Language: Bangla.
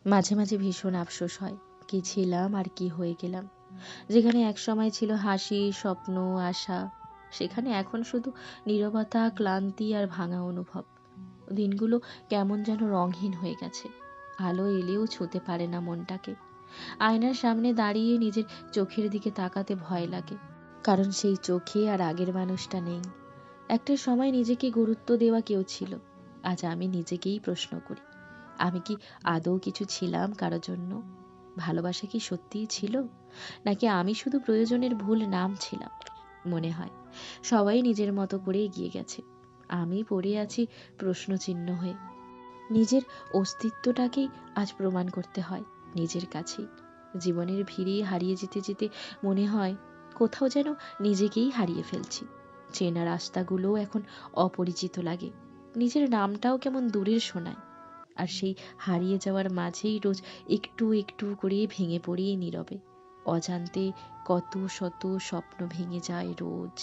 মাঝে মাঝে ভীষণ আফসোস হয়, কি ছিলাম আর কি হয়ে গেলাম। যেখানে একসময় ছিল হাসি, স্বপ্ন, আশা, সেখানে এখন শুধু নীরবতা, ক্লান্তি আর ভাঙা অনুভব। দিনগুলো কেমন যেন রঙহীন হয়ে গেছে, আলো এলেও ছুঁতে পারে না মনটাকে। আয়নার সামনে দাঁড়িয়ে নিজের চোখের দিকে তাকাতে ভয় লাগে, কারণ সেই চোখে আর আগের মানুষটা নেই। একটা সময় নিজেকে গুরুত্ব দেওয়া কেউ ছিল, আজ আমি নিজেকেই প্রশ্ন করি, আমি কি আদৌ কিছু ছিলাম কারো জন্য? ভালোবাসা কি সত্যিই ছিল, নাকি আমি শুধু প্রয়োজনের ভুল নাম ছিলাম? মনে হয় সবাই নিজের মতো করে এগিয়ে গেছে, আমি পড়ে আছি প্রশ্নচিহ্ন হয়ে। নিজের অস্তিত্বটাকেই আজ প্রমাণ করতে হয় নিজের কাছেই। জীবনের ভিড়ে হারিয়ে যেতে যেতে মনে হয় কোথাও যেন নিজেকেই হারিয়ে ফেলছি। চেনা রাস্তাগুলোও এখন অপরিচিত লাগে, নিজের নামটাও কেমন দূরের শোনায়। আর সেই হারিয়ে যাওয়ার মাঝেই রোজ একটু একটু করে ভেঙে পড়ি নীরবে। অজান্তে কত শত স্বপ্ন ভেঙে যায় রোজ।